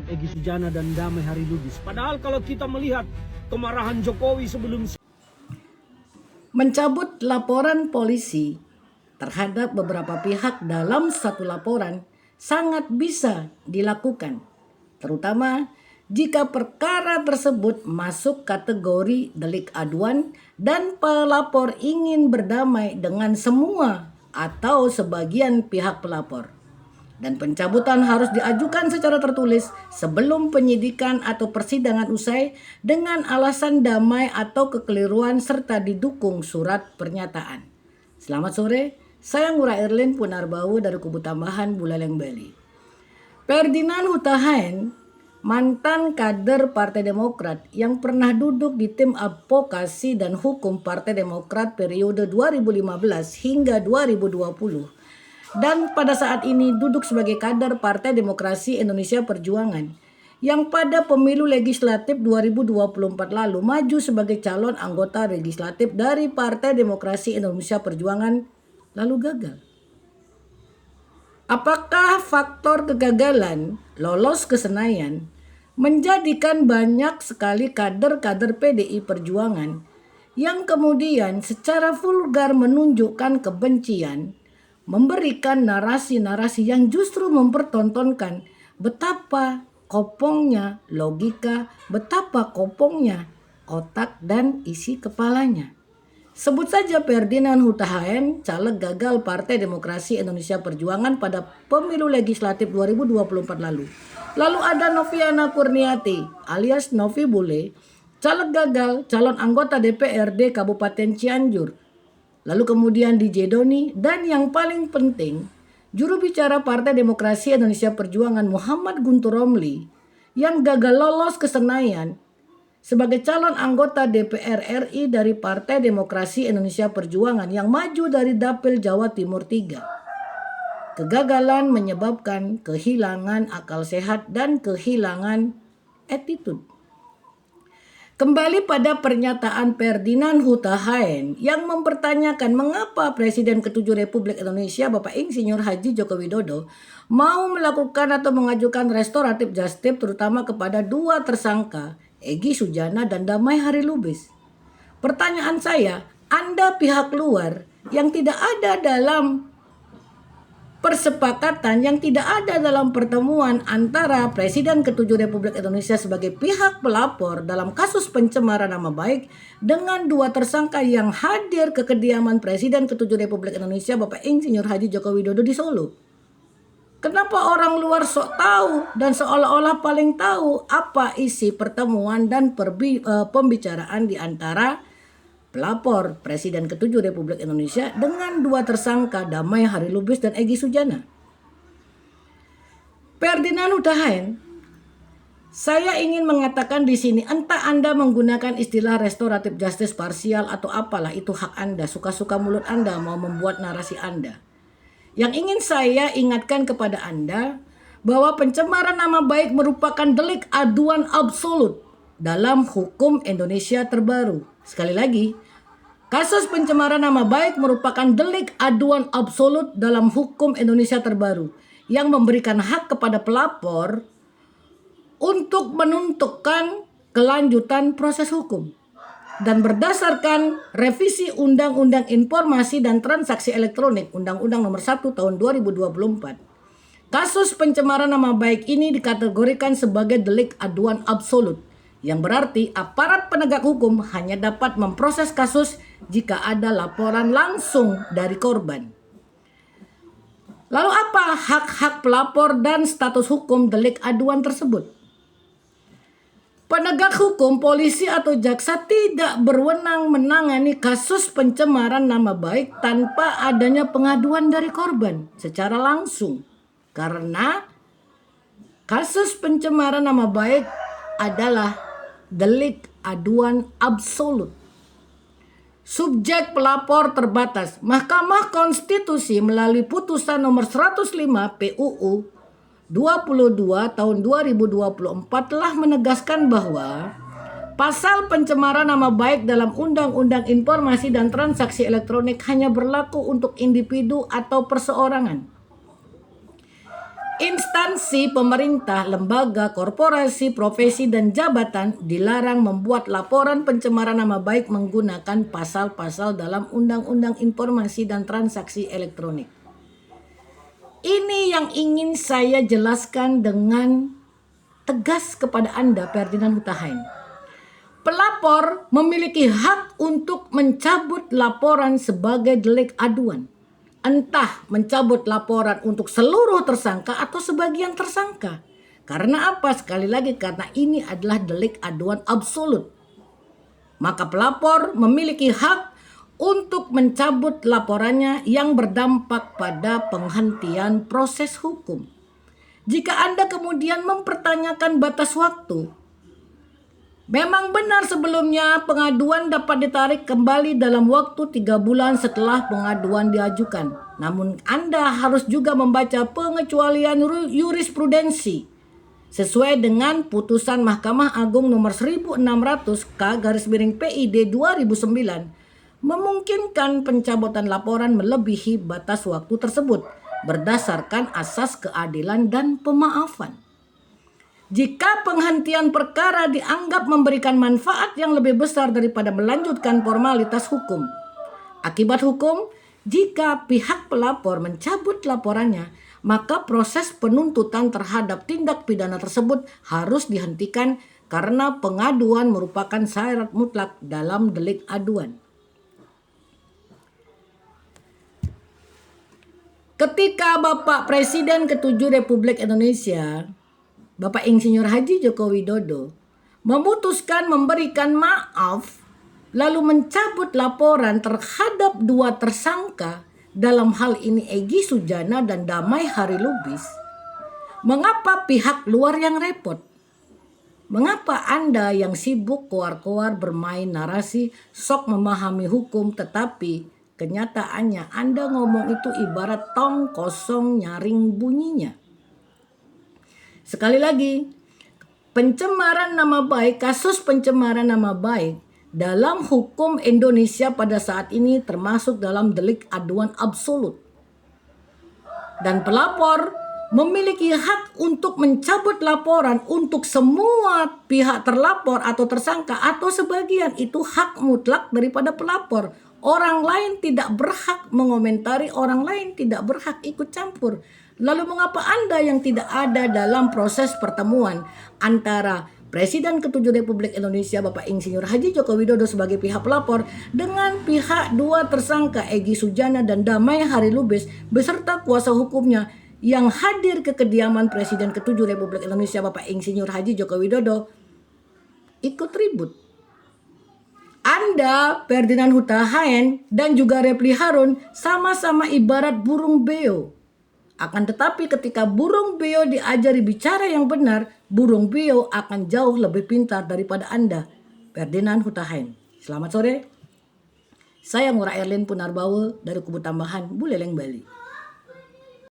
Egy Sujana dan Damai Hari Lubis. Padahal kalau kita melihat kemarahan Jokowi sebelum mencabut laporan polisi terhadap beberapa pihak dalam satu laporan sangat bisa dilakukan, terutama jika perkara tersebut masuk kategori delik aduan dan pelapor ingin berdamai dengan semua atau sebagian pihak pelapor. Dan pencabutan harus diajukan secara tertulis sebelum penyidikan atau persidangan usai dengan alasan damai atau kekeliruan serta didukung surat pernyataan. Selamat sore, saya Ngurah Erlin Punarbawu dari Kubu Tambahan Buleleng Bali. Ferdinand Huta Hayan, mantan kader Partai Demokrat yang pernah duduk di tim advokasi dan hukum Partai Demokrat periode 2015 hingga 2020. Dan pada saat ini duduk sebagai kader Partai Demokrasi Indonesia Perjuangan yang pada pemilu legislatif 2024 lalu maju sebagai calon anggota legislatif dari Partai Demokrasi Indonesia Perjuangan lalu gagal. Apakah faktor kegagalan lolos ke Senayan menjadikan banyak sekali kader-kader PDI Perjuangan yang kemudian secara vulgar menunjukkan kebencian, memberikan narasi-narasi yang justru mempertontonkan betapa kopongnya logika, betapa kopongnya otak dan isi kepalanya. Sebut saja Ferdinand Huta Hayan, caleg gagal Partai Demokrasi Indonesia Perjuangan pada pemilu legislatif 2024 lalu. Lalu ada Noviana Kurniati alias Novi Bule, caleg gagal calon anggota DPRD Kabupaten Cianjur. Lalu kemudian DJ Doni dan yang paling penting juru bicara Partai Demokrasi Indonesia Perjuangan Muhammad Guntur Romli yang gagal lolos ke Senayan sebagai calon anggota DPR RI dari Partai Demokrasi Indonesia Perjuangan yang maju dari Dapil Jawa Timur 3. Kegagalan menyebabkan kehilangan akal sehat dan kehilangan attitude. Kembali pada pernyataan Ferdinand Huta Hayan yang mempertanyakan mengapa Presiden ke-7 Republik Indonesia Bapak Insinyur Haji Joko Widodo mau melakukan atau mengajukan restoratif justice terutama kepada dua tersangka Egy Sujana dan Damai Hari Lubis. Pertanyaan saya, Anda pihak luar yang tidak ada dalam persepakatan, yang tidak ada dalam pertemuan antara Presiden ke-7 Republik Indonesia sebagai pihak pelapor dalam kasus pencemaran nama baik dengan dua tersangka yang hadir ke kediaman Presiden ke-7 Republik Indonesia Bapak Insinyur Haji Joko Widodo di Solo. Kenapa orang luar sok tahu dan seolah-olah paling tahu apa isi pertemuan dan pembicaraan di antara pelapor Presiden ke-7 Republik Indonesia dengan dua tersangka Damai Hari Lubis dan Egy Sujana? Ferdinand Huta Hayan, saya ingin mengatakan di sini, entah Anda menggunakan istilah restoratif justice parsial atau apalah, itu hak Anda, suka-suka mulut Anda mau membuat narasi Anda. Yang ingin saya ingatkan kepada Anda bahwa pencemaran nama baik merupakan delik aduan absolut dalam hukum Indonesia terbaru. Sekali lagi, kasus pencemaran nama baik merupakan delik aduan absolut dalam hukum Indonesia terbaru yang memberikan hak kepada pelapor untuk menentukan kelanjutan proses hukum. Dan berdasarkan revisi Undang-Undang Informasi dan Transaksi Elektronik Undang-Undang Nomor 1 Tahun 2024, kasus pencemaran nama baik ini dikategorikan sebagai delik aduan absolut, yang berarti aparat penegak hukum hanya dapat memproses kasus jika ada laporan langsung dari korban. Lalu apa hak-hak pelapor dan status hukum delik aduan tersebut? Penegak hukum, polisi atau jaksa tidak berwenang menangani kasus pencemaran nama baik tanpa adanya pengaduan dari korban secara langsung. Karena kasus pencemaran nama baik adalah delik aduan absolut. Subjek pelapor terbatas. Mahkamah Konstitusi melalui putusan nomor 105 PUU 22 tahun 2024 telah menegaskan bahwa pasal pencemaran nama baik dalam Undang-Undang Informasi dan Transaksi Elektronik hanya berlaku untuk individu atau perseorangan. Instansi pemerintah, lembaga, korporasi, profesi, dan jabatan dilarang membuat laporan pencemaran nama baik menggunakan pasal-pasal dalam Undang-Undang Informasi dan Transaksi Elektronik. Ini yang ingin saya jelaskan dengan tegas kepada Anda, Ferdinand Huta Hayan. Pelapor memiliki hak untuk mencabut laporan sebagai delik aduan. Entah mencabut laporan untuk seluruh tersangka atau sebagian tersangka. Karena apa? Sekali lagi, karena ini adalah delik aduan absolut. Maka pelapor memiliki hak untuk mencabut laporannya yang berdampak pada penghentian proses hukum. Jika Anda kemudian mempertanyakan batas waktu, memang benar sebelumnya pengaduan dapat ditarik kembali dalam waktu 3 bulan setelah pengaduan diajukan. Namun Anda harus juga membaca pengecualian jurisprudensi sesuai dengan putusan Mahkamah Agung nomor 1600 K/PID 2009 memungkinkan pencabutan laporan melebihi batas waktu tersebut berdasarkan asas keadilan dan pemaafan. Jika penghentian perkara dianggap memberikan manfaat yang lebih besar daripada melanjutkan formalitas hukum. Akibat hukum, jika pihak pelapor mencabut laporannya, maka proses penuntutan terhadap tindak pidana tersebut harus dihentikan karena pengaduan merupakan syarat mutlak dalam delik aduan. Ketika Bapak Presiden ke-7 Republik Indonesia, Bapak Insinyur Haji Joko Widodo, memutuskan memberikan maaf lalu mencabut laporan terhadap 2 tersangka, dalam hal ini Egy Sujana dan Damai Harilubis. Mengapa pihak luar yang repot? Mengapa Anda yang sibuk koar-koar bermain narasi sok memahami hukum, tetapi kenyataannya Anda ngomong itu ibarat tong kosong nyaring bunyinya? Sekali lagi, pencemaran nama baik, kasus pencemaran nama baik dalam hukum Indonesia pada saat ini termasuk dalam delik aduan absolut. Dan pelapor memiliki hak untuk mencabut laporan untuk semua pihak terlapor atau tersangka atau sebagian. Itu hak mutlak daripada pelapor. Orang lain tidak berhak mengomentari, orang lain tidak berhak ikut campur. Lalu mengapa Anda yang tidak ada dalam proses pertemuan antara Presiden ke-7 Republik Indonesia Bapak Insinyur Haji Joko Widodo sebagai pihak pelapor dengan pihak 2 tersangka Egy Sujana dan Damai Harilubis beserta kuasa hukumnya yang hadir ke kediaman Presiden ke-7 Republik Indonesia Bapak Insinyur Haji Joko Widodo ikut ribut? Anda, Ferdinand Huta Hayan dan juga Refli Harun sama-sama ibarat burung beo. Akan tetapi ketika burung beo diajari bicara yang benar, burung beo akan jauh lebih pintar daripada Anda, Ferdinand Huta Hayan. Selamat sore. Saya Ngurah Erlin Punarbawa dari Kubu Tambahan, Buleleng, Bali.